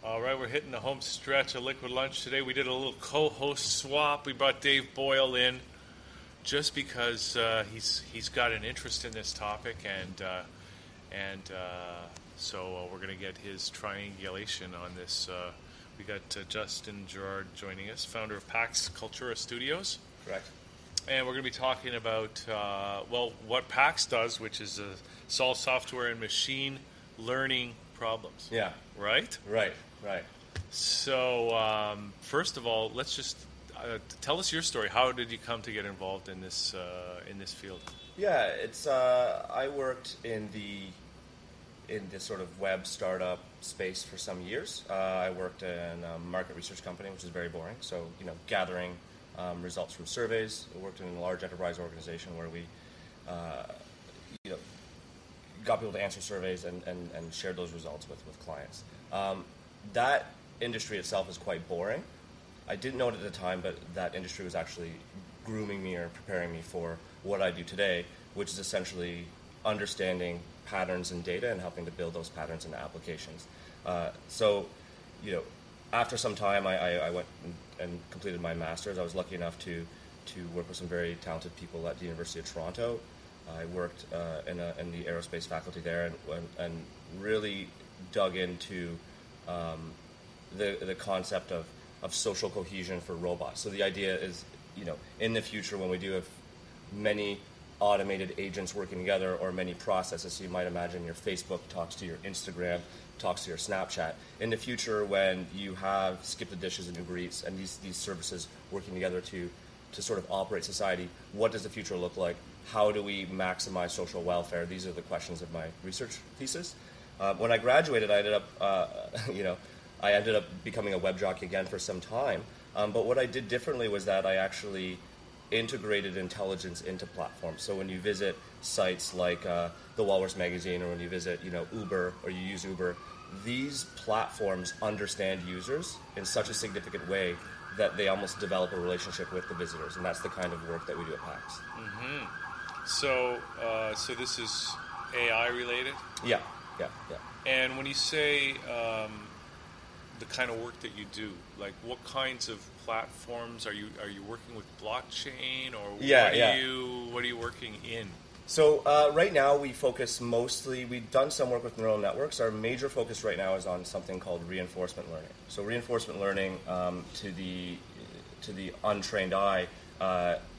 All right, we're hitting the home stretch of Liquid Lunch today. We did a little co-host swap. We brought Dave Boyle in just because he's got an interest in this topic, and so we're going to get his triangulation on this. We got Justin Girard joining us, founder of Pax Cultura Studios. Correct. And we're going to be talking about, what Pax does, which is solve software and machine learning problems. Yeah. Right? Right. So, first of all, let's just tell us your story. How did you come to get involved in this field? Yeah, it's I worked in this sort of web startup space for some years. I worked in a market research company, which is very boring. So, gathering results from surveys. I worked in a large enterprise organization where we, got people to answer surveys and shared those results with clients. That industry itself is quite boring. I didn't know it at the time, but that industry was actually grooming me or preparing me for what I do today, which is essentially understanding patterns in data and helping to build those patterns into applications. After some time, I went and completed my master's. I was lucky enough to work with some very talented people at the University of Toronto. I worked in the aerospace faculty there and really dug into the concept of social cohesion for robots. So the idea is, in the future when we do have many automated agents working together or many processes, so you might imagine your Facebook talks to your Instagram, talks to your Snapchat. In the future when you have Skip the Dishes and Uber Eats and these services working together to sort of operate society, what does the future look like? How do we maximize social welfare? These are the questions of my research thesis. When I graduated, I ended up becoming a web jockey again for some time. But what I did differently was that I actually integrated intelligence into platforms. So when you visit sites like the Walrus magazine, or when you visit Uber or you use Uber, these platforms understand users in such a significant way that they almost develop a relationship with the visitors, and that's the kind of work that we do at PAX. Mm-hmm. So this is AI related? Yeah. And when you say the kind of work that you do, like what kinds of platforms are you working with? Blockchain, or what are you working in? So right now we focus mostly. We've done some work with neural networks. Our major focus right now is on something called reinforcement learning. So reinforcement learning to the untrained eye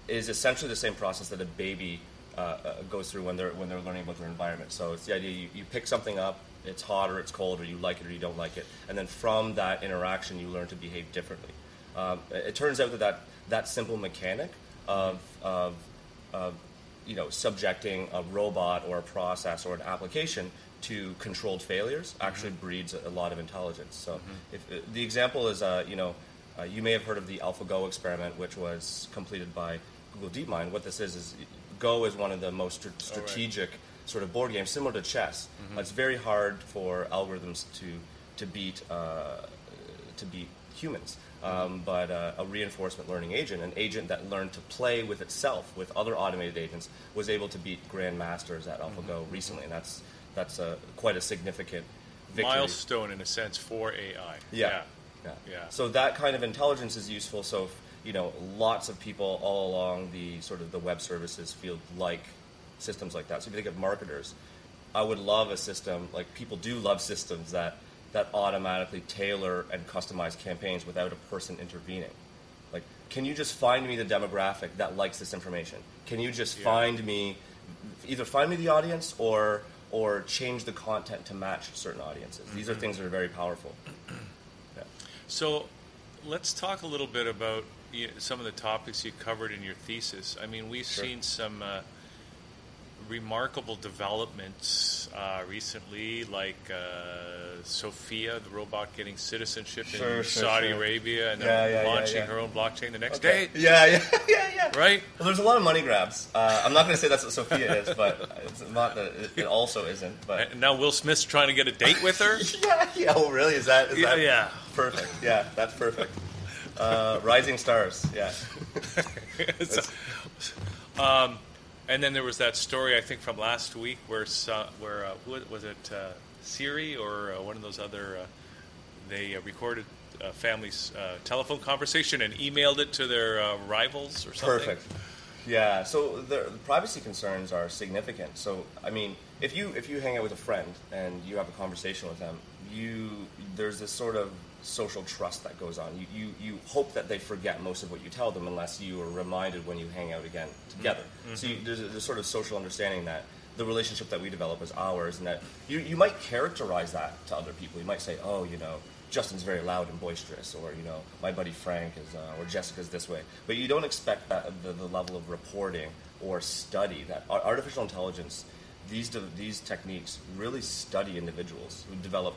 is essentially the same process that a baby goes through when they're learning about their environment. So it's the idea you pick something up, it's hot or it's cold, or you like it or you don't like it, and then from that interaction you learn to behave differently. It turns out that simple mechanic of subjecting a robot or a process or an application to controlled failures actually breeds a lot of intelligence. So if the example is, you may have heard of the AlphaGo experiment, which was completed by Google DeepMind. What this is Go is one of the most strategic sort of board games, similar to chess. It's very hard for algorithms to beat humans. But a reinforcement learning agent, an agent that learned to play with itself, with other automated agents, was able to beat grandmasters at AlphaGo recently, and that's quite a significant victory. Milestone in a sense for AI. Yeah. So that kind of intelligence is useful. So lots of people all along the sort of the web services field like systems like that. So if you think of marketers, I would love a system, like people do love systems that automatically tailor and customize campaigns without a person intervening. Like, can you just find me the demographic that likes this information? Can you just find me the audience or change the content to match certain audiences? These are things that are very powerful. Yeah. So let's talk a little bit about some of the topics you covered in your thesis. I mean, we've seen some remarkable developments recently, like Sophia, the robot getting citizenship in Saudi Arabia, and then launching her own blockchain the next day. Yeah. Right? Well, there's a lot of money grabs. I'm not going to say that's what Sophia is, but it's not that it also isn't. But and now Will Smith's trying to get a date with her? Yeah. Oh, really? Is that yeah. Perfect. Yeah, that's perfect. Rising stars. Yeah. And then there was that story, I think, from last week where who was it, Siri or one of those other they recorded a family's telephone conversation and emailed it to their rivals or something. Perfect. Yeah, so the privacy concerns are significant. So, I mean, if you hang out with a friend and you have a conversation with them, there's this sort of social trust that goes on. You hope that they forget most of what you tell them unless you are reminded when you hang out again together. Mm-hmm. So there's a sort of social understanding that the relationship that we develop is ours, and that you might characterize that to other people. You might say, oh, Justin's very loud and boisterous, or my buddy Frank is, or Jessica's this way. But you don't expect that the level of reporting or study that artificial intelligence, these techniques really study individuals who develop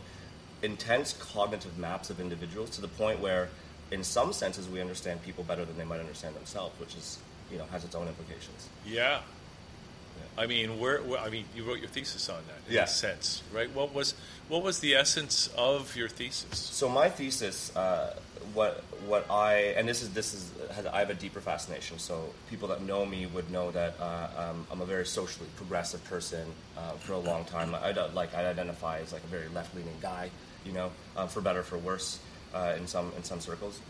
intense cognitive maps of individuals to the point where, in some senses, we understand people better than they might understand themselves, which is has its own implications. Yeah. I mean, you wrote your thesis on that, in a sense, right? What was the essence of your thesis? So my thesis, I have a deeper fascination. So people that know me would know that I'm a very socially progressive person. For a long time, I'd identify as like a very left-leaning guy, for better or for worse, in some circles.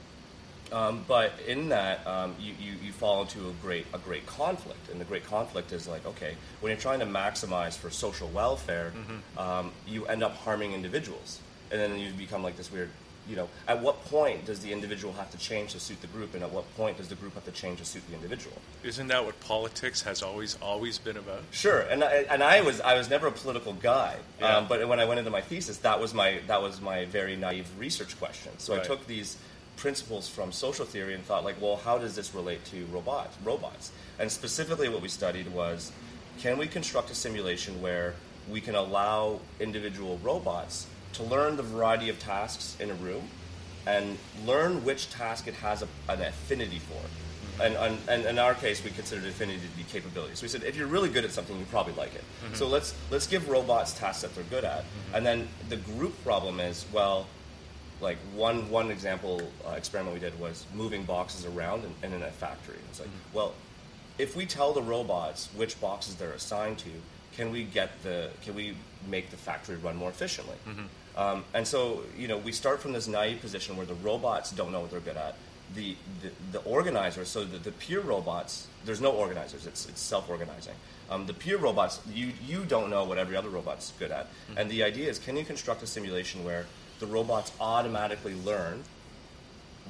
But in that, you fall into a great conflict, and the great conflict is like, okay, when you're trying to maximize for social welfare, you end up harming individuals, and then you become like this weird, at what point does the individual have to change to suit the group, and at what point does the group have to change to suit the individual? Isn't that what politics has always been about? Sure, and I was never a political guy, but when I went into my thesis, that was my very naive research question. So I took these principles from social theory and thought, like, well, how does this relate to robots? And specifically what we studied was, can we construct a simulation where we can allow individual robots to learn the variety of tasks in a room and learn which task it has an affinity for? And in our case, we considered affinity to be capability. So we said, if you're really good at something, you probably like it. Mm-hmm. So let's give robots tasks that they're good at. Mm-hmm. And then the group problem is, well, like one example experiment we did was moving boxes around in a factory. It's like, well, if we tell the robots which boxes they're assigned to, can we make the factory run more efficiently? Mm-hmm. And so we start from this naive position where the robots don't know what they're good at. The organizers, so the peer robots, there's no organizers. It's self-organizing. The peer robots, you don't know what every other robot's good at. Mm-hmm. And the idea is, can you construct a simulation where the robots automatically learn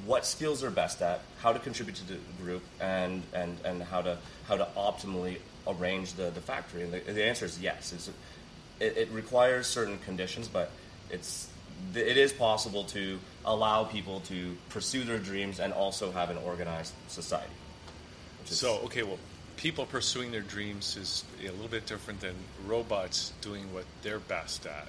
what skills they're best at, how to contribute to the group, and how to optimally arrange the factory? And the answer is yes. It requires certain conditions, but it is possible to allow people to pursue their dreams and also have an organized society. People pursuing their dreams is a little bit different than robots doing what they're best at.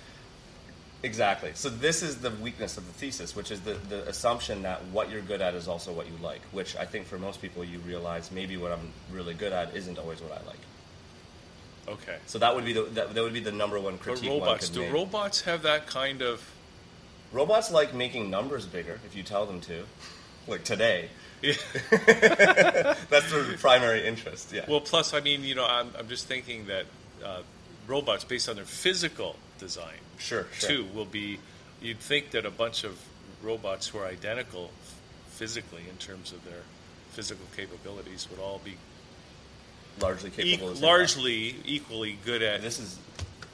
Exactly. So this is the weakness of the thesis, which is the assumption that what you're good at is also what you like, which I think for most people you realize maybe what I'm really good at isn't always what I like. Okay. So that would be the number one critique. But robots, do robots have that kind of... Robots like making numbers bigger if you tell them to, like today. Yeah. That's their primary interest. Yeah. Well, plus, I mean, I'm just thinking that robots, based on their physical design, too, will be. You'd think that a bunch of robots who are identical physically in terms of their physical capabilities would all be largely capable, equally good at. This is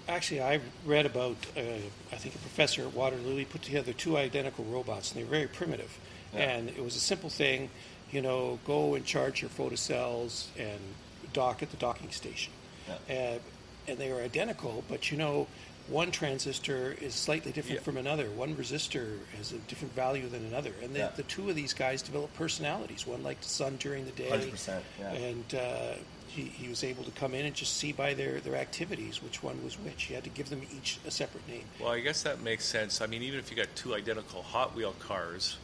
actually, I read about I think a professor at Waterloo. He put together two identical robots, and they're very primitive. Yeah. And it was a simple thing, go and charge your photocells and dock at the docking station. Yeah. And they were identical, but one transistor is slightly different from another. One resistor has a different value than another. And the two of these guys developed personalities. One liked the sun during the day. 100%, yeah. And he was able to come in and just see by their activities which one was which. He had to give them each a separate name. Well, I guess that makes sense. I mean, even if you got two identical Hot Wheel cars,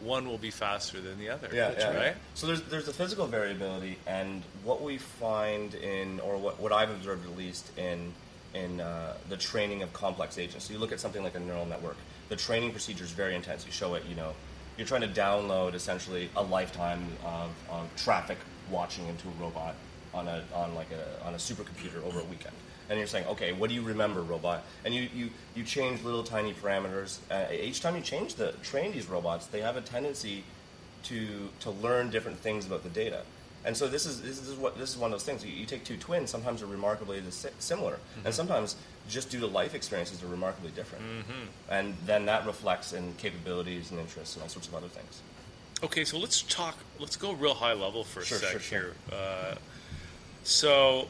one will be faster than the other. Yeah, right? Yeah. So there's a physical variability, and what we find what I've observed at least in the training of complex agents. So you look at something like a neural network. The training procedure is very intense. You show it, you're trying to download essentially a lifetime of traffic watching into a robot on a supercomputer over a weekend. and you're saying, okay, what do you remember, robot? And you change little tiny parameters. Each time you train these robots, they have a tendency to learn different things about the data. And so this is one of those things. You take two twins, sometimes they're remarkably similar, and sometimes just due to life experiences, they're remarkably different. And then that reflects in capabilities and interests and all sorts of other things. Okay, so let's go real high level for a sec Sure. here. So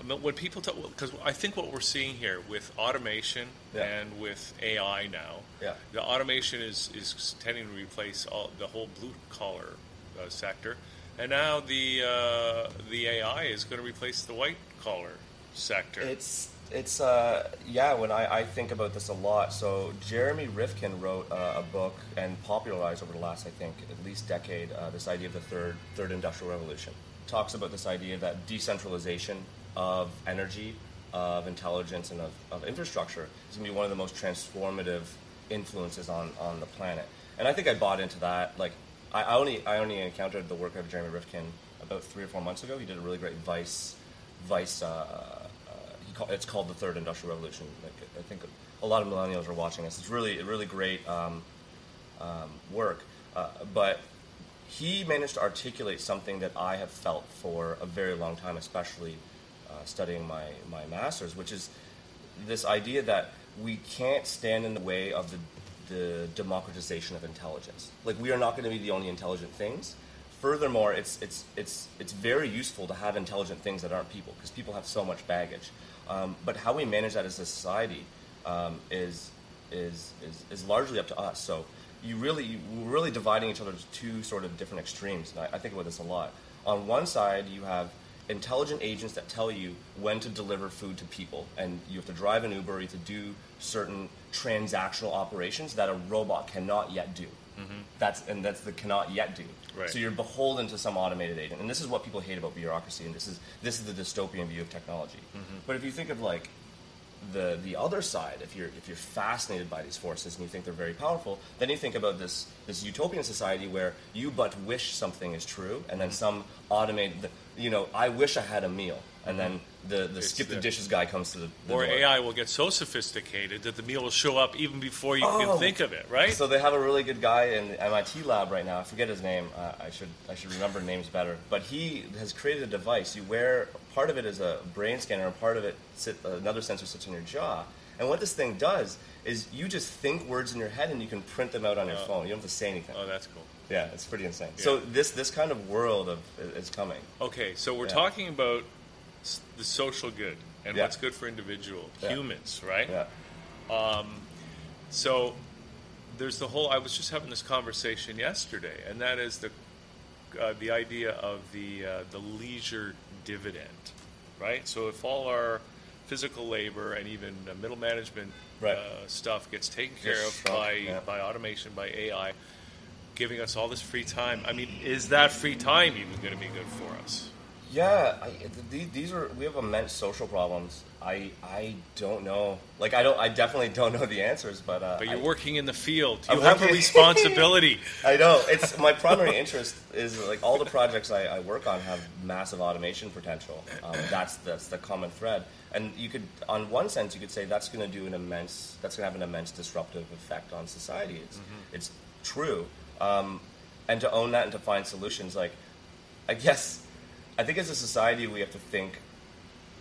when people talk, because I think what we're seeing here with automation and with AI now, the automation is tending to replace the whole blue collar sector. And now the AI is going to replace the white collar sector. It's when I think about this a lot. So Jeremy Rifkin wrote a book and popularized over the last, I think, at least decade, this idea of the third industrial revolution. Talks about this idea that decentralization of energy, of intelligence, and of infrastructure is going to be one of the most transformative influences on the planet. And I think I bought into that. Like, I only encountered the work of Jeremy Rifkin about 3 or 4 months ago. He did a really great Vice. It's called the Third Industrial Revolution. Like, I think a lot of millennials are watching this. It's really great work. But he managed to articulate something that I have felt for a very long time, especially studying my master's, which is this idea that we can't stand in the way of the democratization of intelligence. Like, we are not going to be the only intelligent things. Furthermore, it's very useful to have intelligent things that aren't people, because people have so much baggage. But how we manage that as a society is largely up to us. So we're really dividing each other to two sort of different extremes. And I think about this a lot. On one side, you have intelligent agents that tell you when to deliver food to people, and you have to drive an Uber, you have to do certain transactional operations that a robot cannot yet do. That's the cannot yet do. Right. So you're beholden to some automated agent, and this is what people hate about bureaucracy, and this is the dystopian view of technology. But if you think of like the other side, if you're fascinated by these forces and you think they're very powerful, then you think about this utopian society where you but wish something is true, and then some automated, I wish I had a meal, and then the skip the dishes guy comes to the or door. AI will get so sophisticated that the meal will show up even before you can think of it, right? So they have a really good guy in the MIT lab right now. I forget his name. I should remember names better. But he has created a device. You wear, part of it is a brain scanner, and part of it another sensor sits on your jaw. And what this thing does is you just think words in your head, and you can print them out on your phone. You don't have to say anything. Oh, that's cool. Yeah, it's pretty insane. Yeah. So this kind of world is coming. Okay, so we're talking about the social good and what's good for humans, right? Yeah. So there's the whole. I was just having this conversation yesterday, and that is the idea of the leisure dividend, right? So if all our physical labor and even middle management stuff gets taken care of by automation, by AI, giving us all this free time. I mean, is that free time even going to be good for us? Yeah, we have immense social problems. I don't know. Like, I definitely don't know the answers, but you're working in the field. You have a responsibility. I know. It's my primary interest is like all the projects I work on have massive automation potential. That's the common thread. And you could, on one sense, you could say that's going to have an immense disruptive effect on society. It's true. And to own that and to find solutions, like, I think as a society we have to think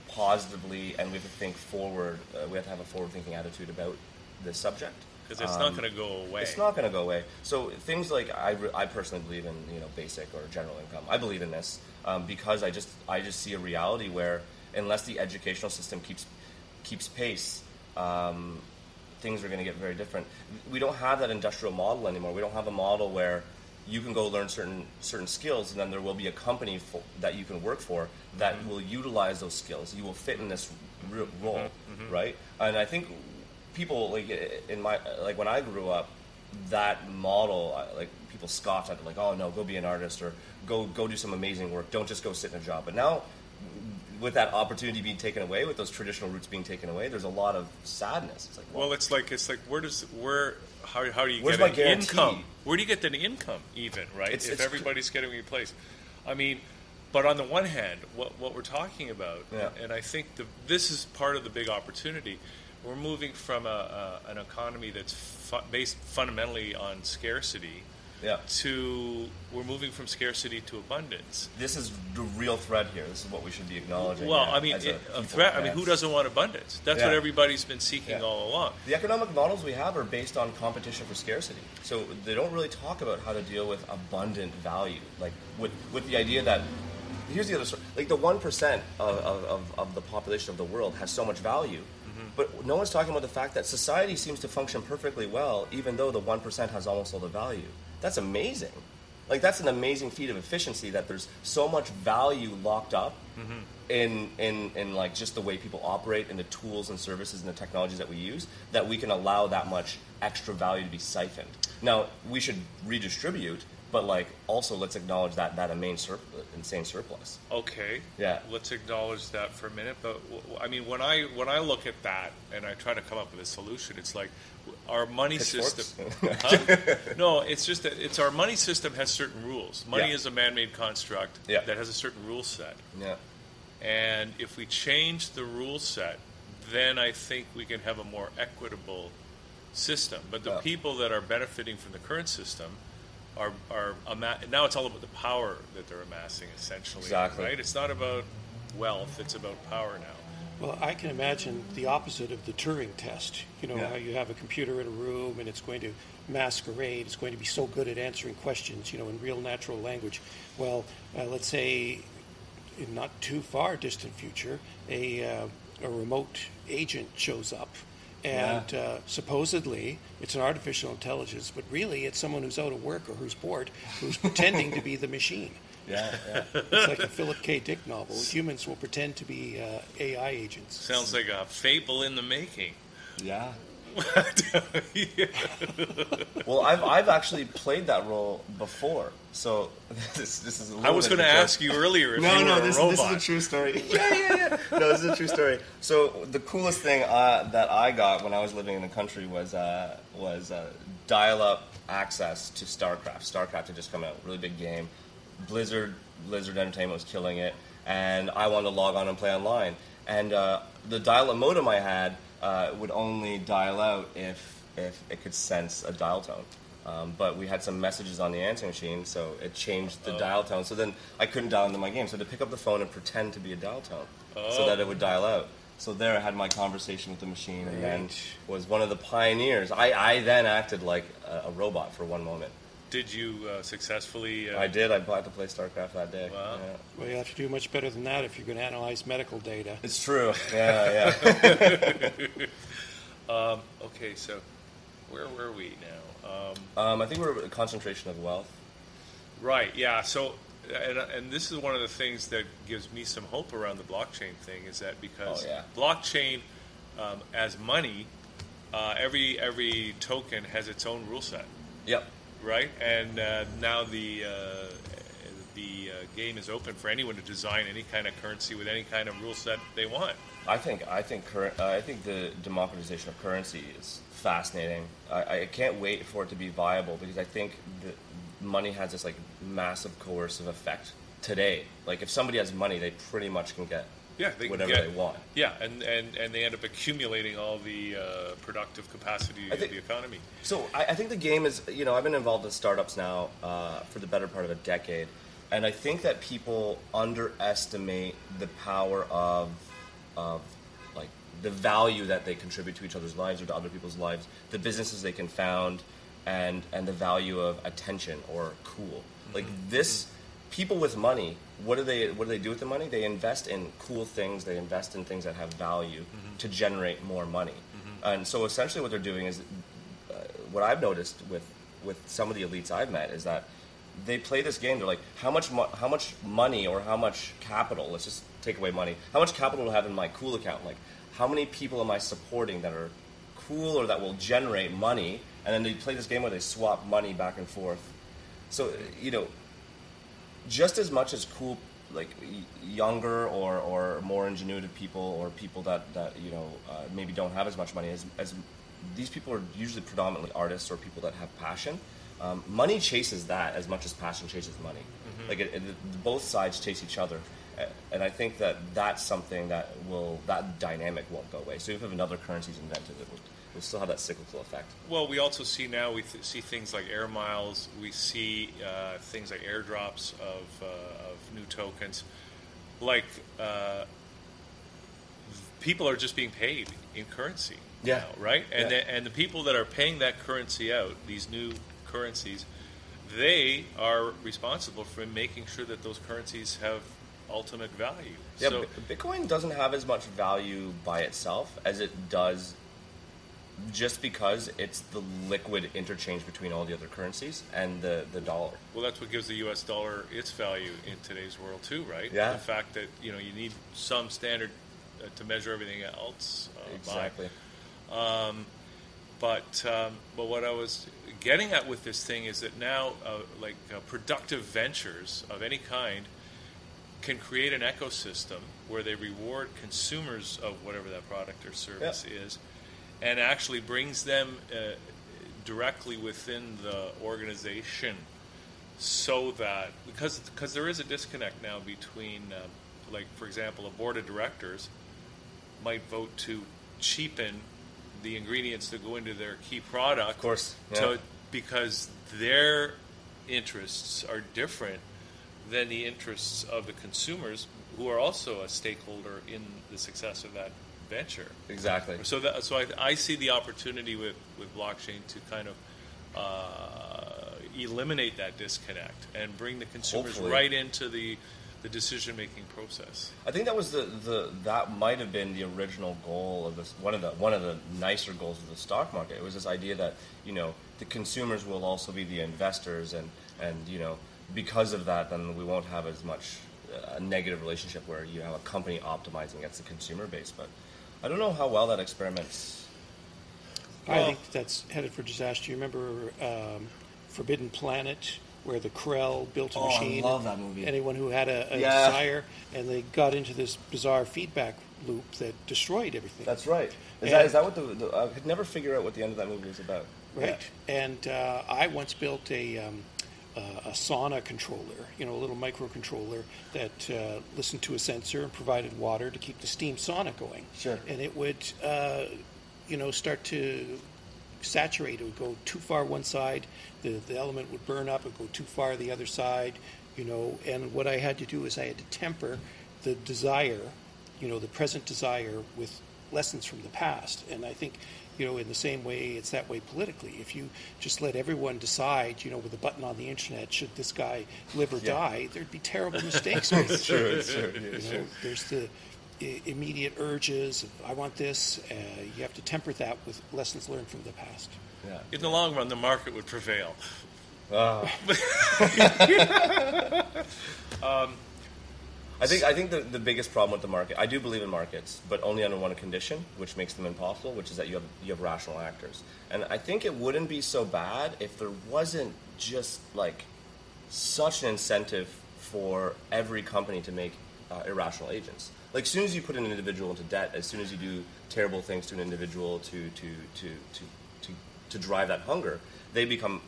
positively and we have to think forward. We have to have a forward-thinking attitude about this subject. Because it's not going to go away. It's not going to go away. So things like I personally believe in basic or general income. I believe in this because I just see a reality where unless the educational system keeps pace, things are going to get very different. We don't have that industrial model anymore. We don't have a model where you can go learn certain skills, and then there will be a company that you can work for that will utilize those skills. You will fit in this role, right? And I think people when I grew up, that model, people scoffed at it, like, oh no, go be an artist or go do some amazing work. Don't just go sit in a job. But now, with that opportunity being taken away, with those traditional roots being taken away, there's a lot of sadness. It's like, well, it's like how do you where's get my an guarantee? income? Where do you get the income even, right? If everybody's getting replaced. I mean, But on the one hand, what we're talking about, Yeah. and I think this is part of the big opportunity, we're moving from an economy that's based fundamentally on scarcity Yeah. to we're moving from scarcity to abundance. This is the real threat here. This is what we should be acknowledging. Well, I mean, as a people. threat. I mean, Yeah. who doesn't want abundance? That's Yeah. what everybody's been seeking Yeah. all along. The economic models we have are based on competition for scarcity. So they don't really talk about how to deal with abundant value. Like with the idea that, here's the other story. Like the 1% of the population of the world has so much value. But no one's talking about the fact that society seems to function perfectly well, even though the 1% has almost all the value. That's amazing. Like that's an amazing feat of efficiency that there's so much value locked up in like just the way people operate and the tools and services and the technologies that we use, that we can allow that much extra value to be siphoned. Now we should redistribute, but like also let's acknowledge that insane surplus. Okay. Yeah. Let's acknowledge that for a minute. But I mean, when I look at that and I try to come up with a solution, it's like our money system. Huh? No, it's just that our money system has certain rules. Money Yeah. is a man-made construct Yeah. that has a certain rule set. Yeah. And if we change the rule set, then I think we can have a more equitable system. But the Yeah. people that are benefiting from the current system are now it's all about the power that they're amassing, essentially. Exactly. Right? It's not about wealth; it's about power now. Well, I can imagine the opposite of the Turing test. You know, Yeah. how you have a computer in a room and it's going to masquerade. It's going to be so good at answering questions, you know, in real natural language. Well, let's say in not too far distant future, a remote agent shows up. And supposedly it's an artificial intelligence, but really it's someone who's out of work or who's bored, who's pretending to be the machine. Yeah. It's like a Philip K. Dick novel. Humans will pretend to be AI agents. Sounds like a fable in the making. Yeah. Yeah. Well, I've actually played that role before, so this is. A I was going to ask you earlier if you were a this robot. is a true story. Yeah. No, this is a true story. So the coolest thing that I got when I was living in the country was dial-up access to StarCraft. StarCraft had just come out, really big game. Blizzard Entertainment was killing it, and I wanted to log on and play online. And the dial-up modem I had would only dial out if it could sense a dial tone. But we had some messages on the answering machine, so it changed the dial tone. So then I couldn't dial into my game. So I had to pick up the phone and pretend to be a dial tone so that it would dial out. So there I had my conversation with the machine, and then was one of the pioneers. I then acted like a robot for one moment. Did you successfully... I did. I bought to play StarCraft that day. Wow. Yeah. Well, you have to do much better than that if you're going to analyze medical data. It's true. Yeah. Okay, so where were we now? I think we're a concentration of wealth. Right, yeah. So, and this is one of the things that gives me some hope around the blockchain thing, is that because blockchain, as money, every token has its own rule set. Yep. Right, and now the game is open for anyone to design any kind of currency with any kind of rule set they want. I think the democratization of currency is fascinating. I can't wait for it to be viable, because I think that money has this like massive coercive effect today. Like if somebody has money, they pretty much can get whatever they want. Yeah, and they end up accumulating all the productive capacity of the economy. So I think the game is, I've been involved in startups now for the better part of a decade, and I think that people underestimate the power of like the value that they contribute to each other's lives or to other people's lives, the businesses they can found, and the value of attention or cool. Like this. People with money, what do they do with the money? They invest in cool things. They invest in things that have value to generate more money. And so essentially what they're doing is, what I've noticed with some of the elites I've met is that they play this game. They're like, how much money or how much capital, let's just take away money, how much capital do I have in my cool account? Like, how many people am I supporting that are cool or that will generate money? And then they play this game where they swap money back and forth. So, just as much as cool, like younger or more ingenuitive people or people that maybe don't have as much money as these people are usually predominantly artists or people that have passion. money chases that as much as passion chases money. Like both sides chase each other, and I think that's something that dynamic won't go away. So if another currency is invented, we'll still have that cyclical effect. Well, we also see now see things like air miles. We see things like airdrops of new tokens. Like people are just being paid in currency now, right? And and the people that are paying that currency out, these new currencies, they are responsible for making sure that those currencies have ultimate value. Yeah, so, Bitcoin doesn't have as much value by itself as it does just because it's the liquid interchange between all the other currencies and the dollar. Well, that's what gives the U.S. dollar its value in today's world too, right? Yeah. The fact that you need some standard to measure everything else. Exactly. But what I was getting at with this thing is that now, productive ventures of any kind can create an ecosystem where they reward consumers of whatever that product or service is, and actually brings them directly within the organization, so that because there is a disconnect now between, for example, a board of directors might vote to cheapen the ingredients that go into their key product, of course, because their interests are different than the interests of the consumers, who are also a stakeholder in the success of that venture. Exactly. So I see the opportunity with blockchain to kind of eliminate that disconnect and bring the consumers Hopefully. right into the decision-making process. I think that was that might have been the original goal of this. One of the nicer goals of the stock market. It was this idea that the consumers will also be the investors, and because of that, then we won't have as much a negative relationship where you have a company optimizing against the consumer base. But I don't know how well that experiment's. I think that's headed for disaster. You remember Forbidden Planet, where the Krell built a machine? I love that movie. Anyone who had a desire, and they got into this bizarre feedback loop that destroyed everything. That's right. Is that what I could never figure out what the end of that movie was about. Right. Yeah. And I once built a sauna controller, a little microcontroller that listened to a sensor and provided water to keep the steam sauna going. Sure. And it would, start to saturate. It would go too far one side, the element would burn up, it would go too far the other side, and what I had to do is I had to temper the desire, the present desire, with lessons from the past. And I think, in the same way, it's that way politically. If you just let everyone decide, with a button on the internet, should this guy live or die, there'd be terrible mistakes made. It's true. There's the immediate urges of, I want this. You have to temper that with lessons learned from the past. Yeah. In the long run, the market would prevail. I think the biggest problem with the market, I do believe in markets, but only under one condition, which makes them impossible, which is that you have rational actors. And I think it wouldn't be so bad if there wasn't just such an incentive for every company to make irrational agents. Like, as soon as you put an individual into debt, as soon as you do terrible things to an individual to drive that hunger, they become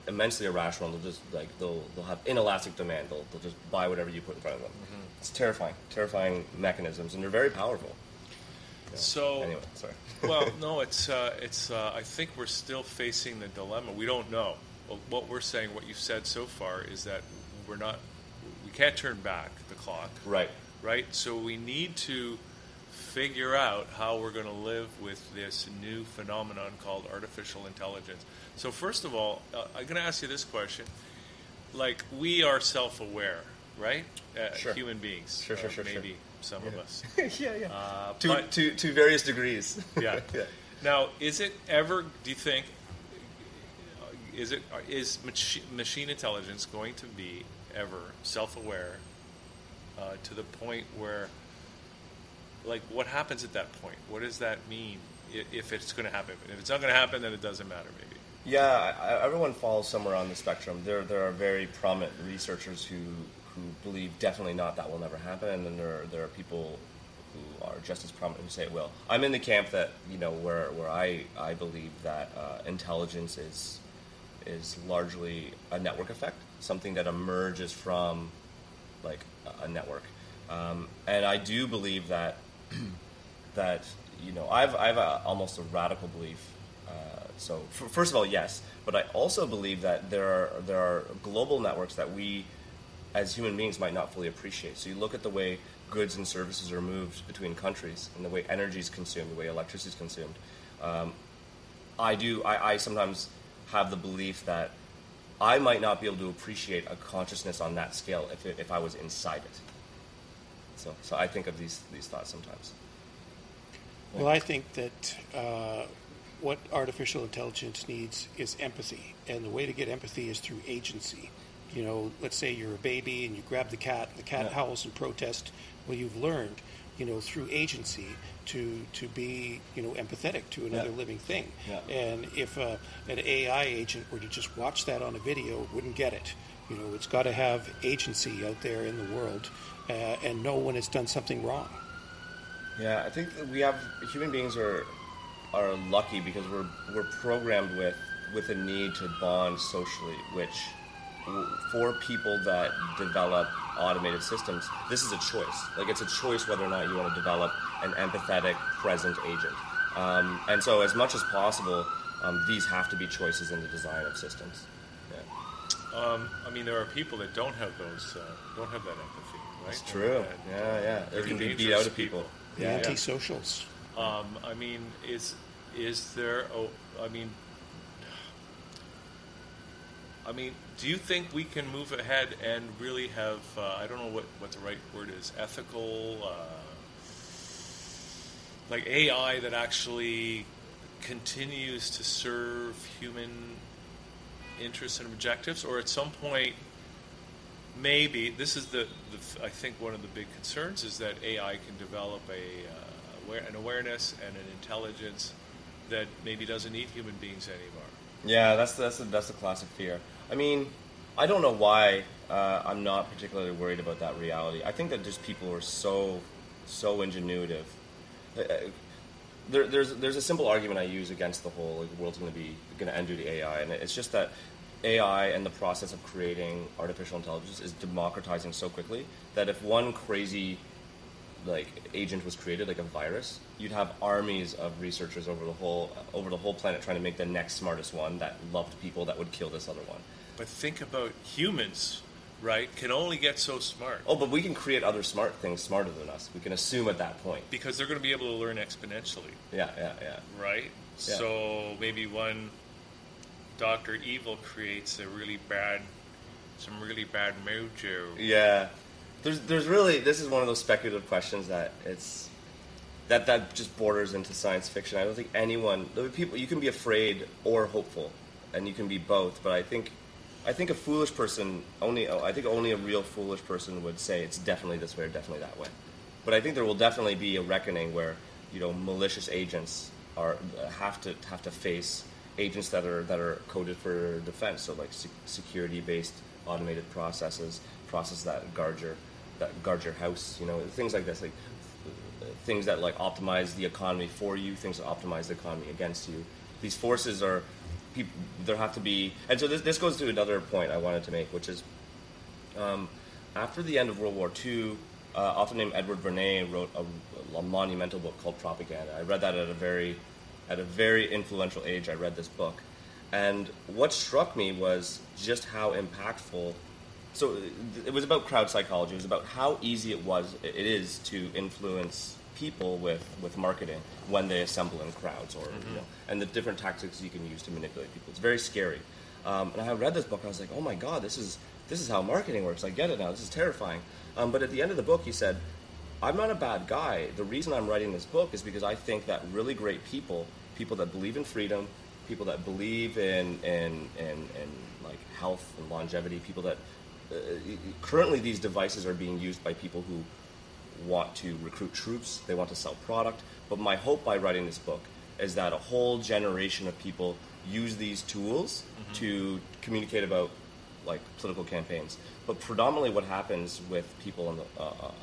immensely irrational. They'll just they'll have inelastic demand. They'll just buy whatever you put in front of them. Mm-hmm. It's terrifying mechanisms, and they're very powerful. Yeah. So anyway, sorry. Well, no, it's. I think we're still facing the dilemma. We don't know. What we're saying, what you've said so far, is that we can't turn back the clock. Right. Right. So we need to figure out how we're going to live with this new phenomenon called artificial intelligence. So first of all, I'm going to ask you this question. We are self-aware, right? Sure. Human beings. Sure. Maybe some of us. Yeah. To various degrees. Yeah. Now, is it ever, do you think, is machine intelligence going to be ever self-aware to the point where, what happens at that point? What does that mean if it's going to happen? If it's not going to happen, then it doesn't matter, maybe. Yeah, everyone falls somewhere on the spectrum. There are very prominent researchers who believe definitely not, that will never happen, and then there are people who are just as prominent who say it will. I'm in the camp that where I believe that intelligence is largely a network effect, something that emerges from like a network. And I do believe that that I've almost a radical belief. So first of all, yes, but I also believe that there are global networks that we as human beings might not fully appreciate. So you look at the way goods and services are moved between countries, and the way energy is consumed, the way electricity is consumed. I sometimes have the belief that I might not be able to appreciate a consciousness on that scale if I was inside it. So I think of these thoughts sometimes. Well, I think that what artificial intelligence needs is empathy, and the way to get empathy is through agency. Let's say you're a baby and you grab the cat howls in protest. Well, you've learned, through agency to be, empathetic to another living thing. Yeah. And if an AI agent were to just watch that on a video, it wouldn't get it. It's got to have agency out there in the world and know when it's done something wrong. Yeah, I think that human beings are lucky because we're programmed with a need to bond socially, which for people that develop automated systems, this is a choice. Like, it's a choice whether or not you want to develop an empathetic, present agent. And so as much as possible, these have to be choices in the design of systems. Yeah. There are people that don't have that empathy, right? That's true. Yeah. They can be beat out of people. Yeah. Antisocials. Is there? Do you think we can move ahead and really have, I don't know what the right word is, ethical, like AI that actually continues to serve human interests and objectives? Or at some point, maybe, this is I think one of the big concerns is that AI can develop an awareness and an intelligence that maybe doesn't need human beings anymore. Yeah, that's the classic fear. I don't know why I'm not particularly worried about that reality. I think that just people are so ingenuitive. There's a simple argument I use against the whole the world's going to end due to AI, and it's just that AI and the process of creating artificial intelligence is democratizing so quickly that if one crazy agent was created, like a virus, you'd have armies of researchers over the whole planet trying to make the next smartest one that loved people that would kill this other one. But think about humans, right? Can only get so smart. Oh, but we can create other smart things smarter than us. We can assume at that point. Because they're going to be able to learn exponentially. Yeah. Right? Yeah. So maybe one Dr. Evil creates some really bad mojo. Yeah. There's really, this is one of those speculative questions that that just borders into science fiction. I don't think you can be afraid or hopeful, and you can be both, but I think a foolish person, only a real foolish person would say it's definitely this way or definitely that way. But I think there will definitely be a reckoning where, malicious agents have to face agents that are coded for defense, so like security-based automated processes that guard your house, things like this, like things that optimize the economy for you, things that optimize the economy against you. These forces are there have to be, and so this goes to another point I wanted to make, which is after the end of World War II, author named Edward Bernays wrote a monumental book called Propaganda. I read that at a very influential age. I read this book, and what struck me was just how impactful. So it was about crowd psychology. It was about how easy it is to influence people with marketing when they assemble in crowds, or and the different tactics you can use to manipulate people. It's very scary. And I read this book and I was like, oh my God, this is how marketing works. I get it now. This is terrifying. But at the end of the book, he said, I'm not a bad guy. The reason I'm writing this book is because I think that really great people that believe in freedom, people that believe in health and longevity, people that currently these devices are being used by people who want to recruit troops, they want to sell product. But my hope by writing this book is that a whole generation of people use these tools to communicate about political campaigns. But predominantly what happens with people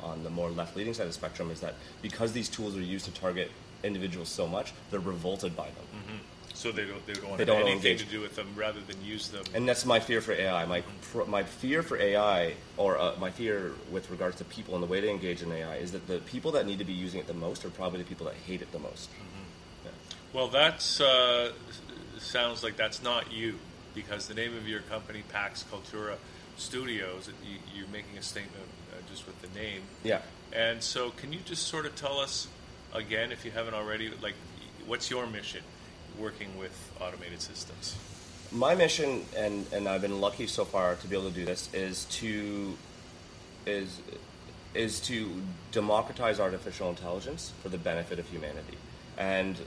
on the more left-leaning side of the spectrum is that because these tools are used to target individuals so much, they're revolted by them. So they don't want They don't anything engage. to do with them rather than use them. And that's my fear for AI. My fear for AI, or my fear with regards to people and the way they engage in AI, is that the people that need to be using it the most are probably the people that hate it the most. Yeah. Well, that's sounds like that's not you, because the name of your company, Pax Cultura Studios, you're making a statement just with the name. Yeah. And so can you just sort of tell us, again, if you haven't already, like, what's your mission working with automated systems? My mission, and I've been lucky so far to be able to do this, is to democratize artificial intelligence for the benefit of humanity. And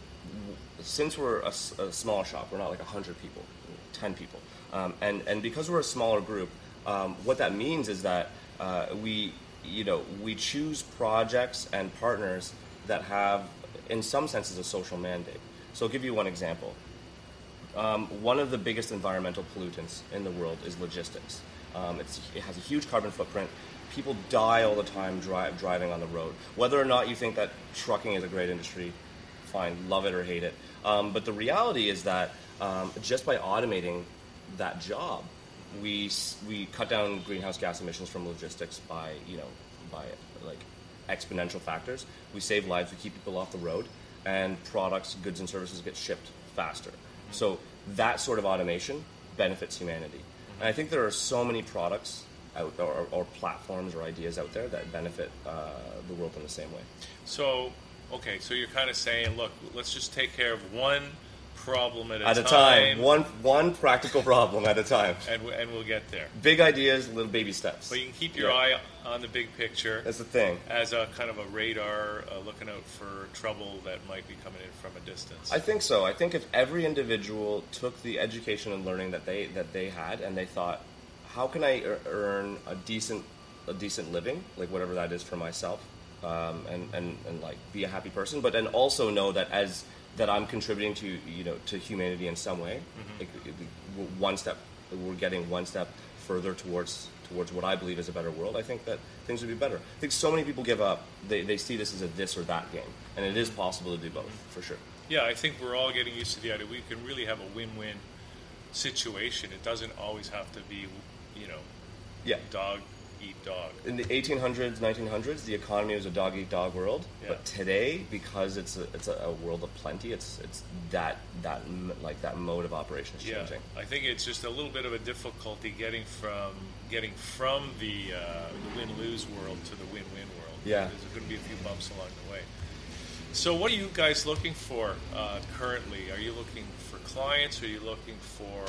since we're a small shop, we're not like 100 people, 10 people, and because we're a smaller group, what that means is that we choose projects and partners that have, in some senses, a social mandate. So I'll give you one example. One of the biggest environmental pollutants in the world is logistics. It has a huge carbon footprint. People die all the time driving on the road. Whether or not you think that trucking is a great industry, fine, love it or hate it. But the reality is that just by automating that job, we cut down greenhouse gas emissions from logistics by like exponential factors. We save lives, we keep people off the road, and products, goods, and services get shipped faster. So that sort of automation benefits humanity. And I think there are so many products out or platforms or ideas out there that benefit the world in the same way. So, okay, so you're kind of saying, look, let's just take care of one problem at a time. One practical problem at a time. And we'll get there. Big ideas, little baby steps. But you can keep your eye on the big picture. That's the thing. As a kind of a radar, looking out for trouble that might be coming in from a distance. I think so. I think if every individual took the education and learning that they had, and they thought, how can I earn a decent living, like whatever that is for myself, and like be a happy person, but then also know that that I'm contributing to humanity in some way. Like, we're getting one step further towards what I believe is a better world. I think that things would be better. I think so many people give up. They see this as a this or that game, and it is possible to do both, for sure. Yeah, I think we're all getting used to the idea we can really have a win-win situation. It doesn't always have to be, dog eat dog. In the 1800s, 1900s, the economy was a dog eat dog world. Yeah. But today, because it's a world of plenty, it's that mode of operation is changing. I think it's just a little bit of a difficulty getting from the win-lose world to the win-win world. Yeah, there's going to be a few bumps along the way. So, what are you guys looking for currently? Are you looking for clients? Are you looking for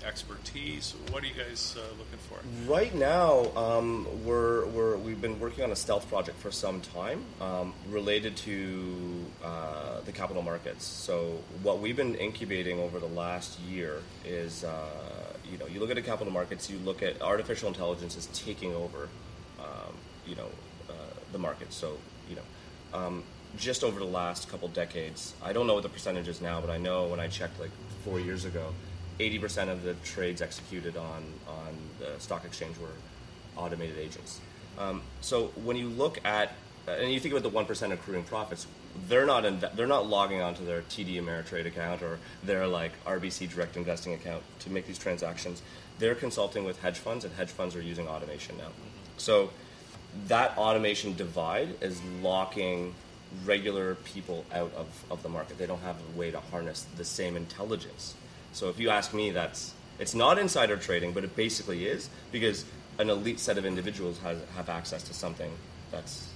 expertise? What are you guys looking for? Right now, we've been working on a stealth project for some time related to the capital markets. So what we've been incubating over the last year is, you look at the capital markets, you look at artificial intelligence is taking over, the market. So, just over the last couple decades, I don't know what the percentage is now, but I know when I checked like 4 years ago, 80% of the trades executed on the stock exchange were automated agents. So when you look at, and you think about the 1% accruing profits, they're not logging onto their TD Ameritrade account or their like RBC direct investing account to make these transactions. They're consulting with hedge funds, and hedge funds are using automation now. So that automation divide is locking regular people out of the market. They don't have a way to harness the same intelligence. So if you ask me, it's not insider trading, but it basically is, because an elite set of individuals have access to something that's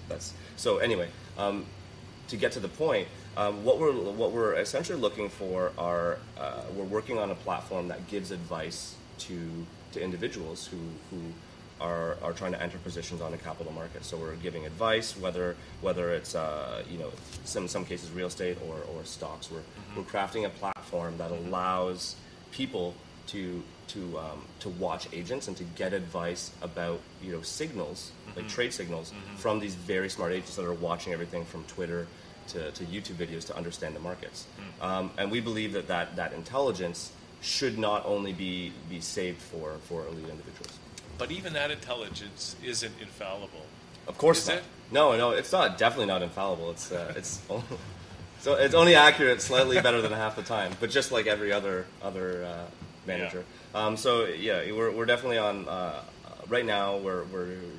so anyway. To get to the point, what we're essentially looking for are we're working on a platform that gives advice to individuals who are trying to enter positions on the capital market. So we're giving advice, whether it's in some cases real estate or stocks. We're crafting a platform that allows people to watch agents and to get advice about signals, like trade signals, from these very smart agents that are watching everything from Twitter to YouTube videos to understand the markets. And we believe that intelligence should not only be saved for elite individuals. But even that intelligence isn't infallible. Of course is not. It? No, it's not. Definitely not infallible. It's So it's only accurate slightly better than half the time, but just like every other manager. So yeah, we're definitely on. Right now, we're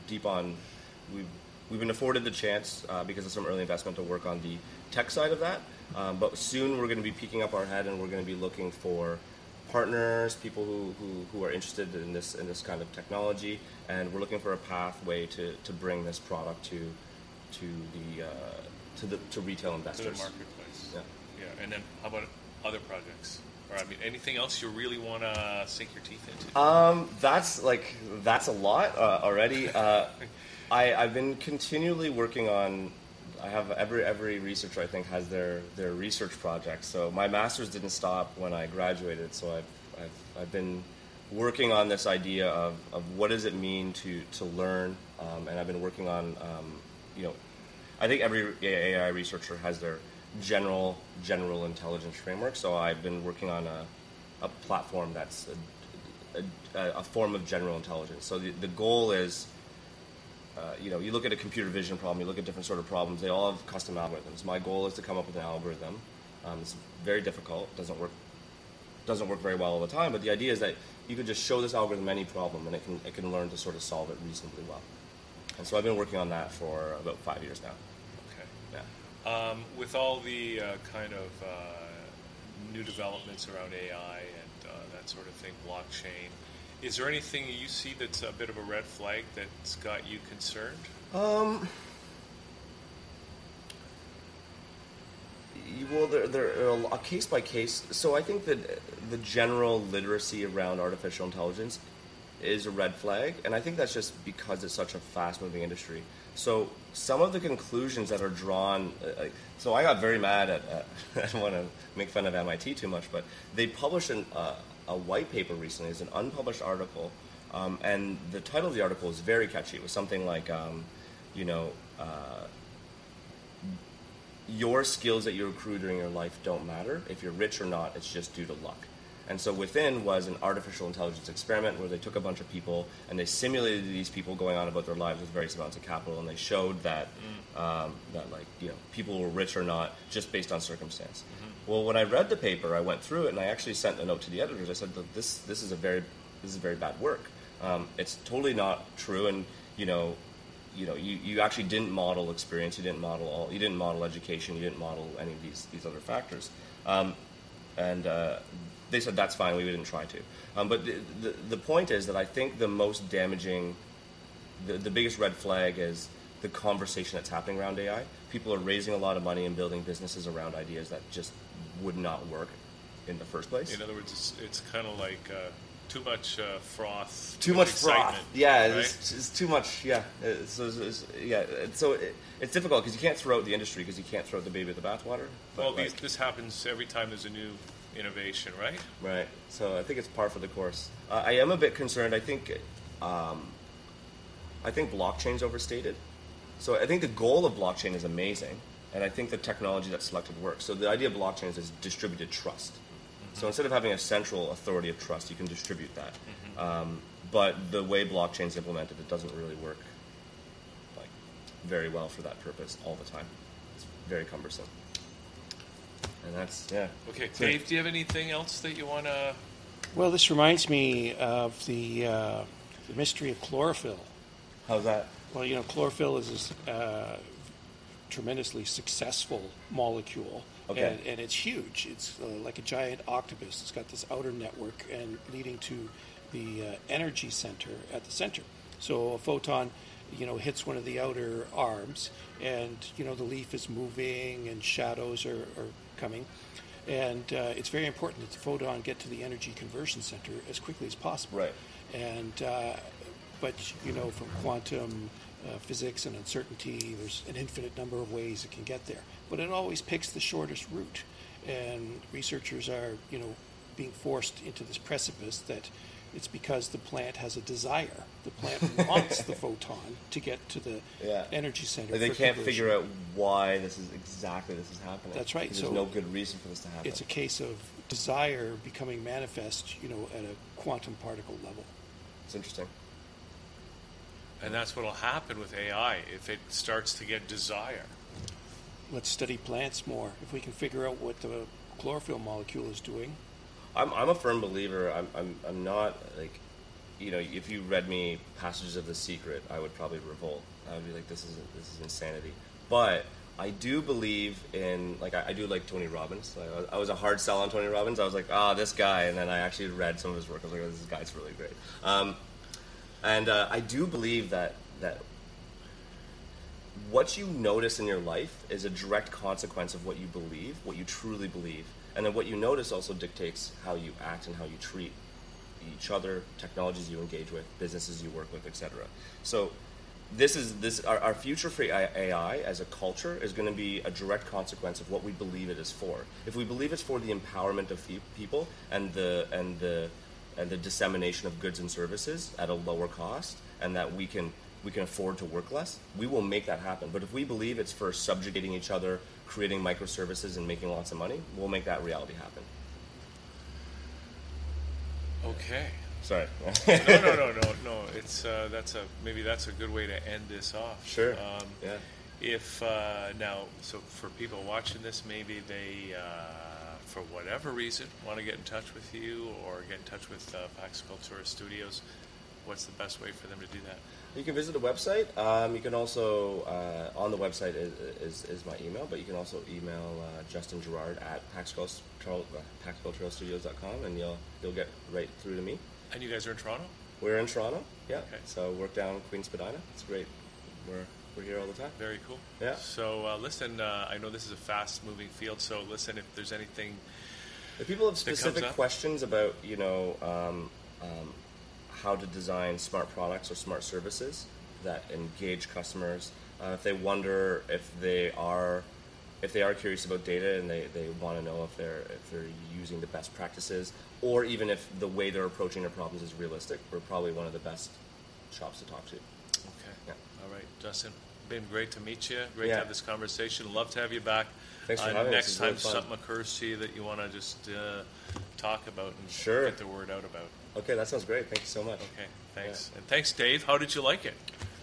deep on. We've been afforded the chance because of some early investment to work on the tech side of that. But soon we're going to be peeking up our head and we're going to be looking for partners, people who are interested in this kind of technology, and we're looking for a pathway to bring this product to retail investors. To the marketplace. Yeah. Yeah. And then how about other projects? Or I mean, anything else you really want to sink your teeth into? That's a lot already. I've been continually working on. I have every researcher I think has their research projects. So my master's didn't stop when I graduated. So I've been working on this idea of what does it mean to learn, and I've been working on I think every AI researcher has their general intelligence framework. So I've been working on a platform that's a form of general intelligence. So the goal is. You look at a computer vision problem, you look at different sort of problems, they all have custom algorithms. My goal is to come up with an algorithm. It's very difficult, doesn't work very well all the time, but the idea is that you could just show this algorithm any problem and it can learn to sort of solve it reasonably well. And so I've been working on that for about 5 years now. Okay. Yeah. With all the kind of new developments around AI and that sort of thing, blockchain, is there anything you see that's a bit of a red flag that's got you concerned? Well, there are a case by case. So I think that the general literacy around artificial intelligence is a red flag, and I think that's just because it's such a fast-moving industry. So some of the conclusions that are drawn, so I got very mad at I don't want to make fun of MIT too much, but they published a white paper recently. It's an unpublished article, and the title of the article is very catchy. It was something like, your skills that you accrue during your life don't matter. If you're rich or not, it's just due to luck. And so within was an artificial intelligence experiment where they took a bunch of people and they simulated these people going on about their lives with various amounts of capital, and they showed that people were rich or not just based on circumstance. Mm-hmm. Well, when I read the paper, I went through it and I actually sent a note to the editors. I said, "Look, this is very bad work. It's totally not true, and you actually didn't model experience, you didn't model education, you didn't model any of these other factors." They said that's fine. We didn't try to. But the point is that I think the most damaging, the biggest red flag is the conversation that's happening around AI. People are raising a lot of money and building businesses around ideas that just would not work in the first place. In other words, it's kind of like too much froth. Too much excitement, froth. Yeah, right? it's too much. Yeah. So it's difficult because you can't throw out the industry because you can't throw out the baby with the bathwater. Well, this happens every time there's a new innovation, right? Right. So I think it's par for the course. I am a bit concerned. I think blockchain's overstated. So I think the goal of blockchain is amazing, and I think the technology that's selected works. So the idea of blockchain is distributed trust. Mm-hmm. So instead of having a central authority of trust, you can distribute that. Mm-hmm. But the way blockchain's implemented, it doesn't really work very well for that purpose all the time. It's very cumbersome. And that's, yeah. Okay, Dave, do you have anything else that you want to... Well, this reminds me of the Mystery of Chlorophyll. How's that? Well, chlorophyll is a tremendously successful molecule, okay. and it's huge. It's like a giant octopus. It's got this outer network and leading to the energy center at the center. So a photon, hits one of the outer arms, and, the leaf is moving and shadows are coming. And it's very important that the photon get to the energy conversion center as quickly as possible. Right. And but from quantum physics and uncertainty, there's an infinite number of ways it can get there. But it always picks the shortest route. And researchers are, being forced into this precipice that it's because the plant has a desire. The plant wants the photon to get to the energy center. They can't figure out why this is happening. That's right. There's no good reason for this to happen. It's a case of desire becoming manifest, at a quantum particle level. It's interesting. And that's what will happen with AI if it starts to get desire. let's study plants more. If we can figure out what the chlorophyll molecule is doing. I'm a firm believer. I'm not like, if you read me passages of The Secret, I would probably revolt. I would be like, this is insanity. But I do believe in, like, I do like Tony Robbins. I was a hard sell on Tony Robbins. I was like, this guy. And then I actually read some of his work. I was like, this guy's really great. And I do believe that what you notice in your life is a direct consequence of what you believe, what you truly believe. And then what you notice also dictates how you act and how you treat each other, technologies you engage with, businesses you work with, etc. So our future for AI as a culture is going to be a direct consequence of what we believe it is for. If we believe it's for the empowerment of people and the dissemination of goods and services at a lower cost, and that we can afford to work less, we will make that happen. But if we believe it's for subjugating each other, creating microservices, and making lots of money, we'll make that reality happen. Okay. Sorry. No. It's maybe that's a good way to end this off. Sure. Yeah. If now, so for people watching this, maybe they, for whatever reason, want to get in touch with you or get in touch with Pax Cultura Studios, what's the best way for them to do that? You can visit the website. You can also, on the website is my email, but you can also email Justin Girard at paxculturalstudios.com, and you'll get right through to me. And you guys are in Toronto? We're in Toronto, yeah. Okay. So work down Queen Spadina. It's great. We're here all the time. Very cool. Yeah. So listen, I know this is a fast-moving field, so listen, if there's anything if people have specific questions about, how to design smart products or smart services that engage customers, if they wonder if they are curious about data and they want to know if they're using the best practices, or even if the way they're approaching their problems is realistic, we're probably one of the best shops to talk to. Okay. Yeah. All right, Justin. Been great to meet you. Great to have this conversation. Love to have you back. Thanks for having next us. time Really something occurs to you that you want to just talk about and Sure. get the word out about. Okay, that sounds great. Thank you so much. Okay, thanks. Yeah. And thanks, Dave. How did you like it?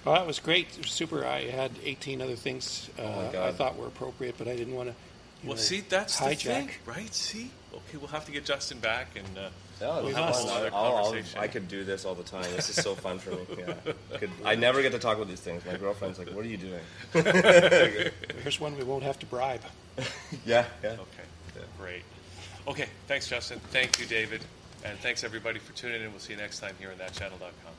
Well, it was great. It was super. I had 18 other things my God. I thought were appropriate, but I didn't want to Well, see, that's hijack. the thing, right? See? Okay, we'll have to get Justin back and We'll have a whole other conversation. I could do this all the time. This is so fun for me. Yeah. I never get to talk about these things. My girlfriend's like, what are you doing? Here's one we won't have to bribe. Yeah. Okay, great. Okay, thanks, Justin. Thank you, David. And thanks, everybody, for tuning in. We'll see you next time here on thatchannel.com.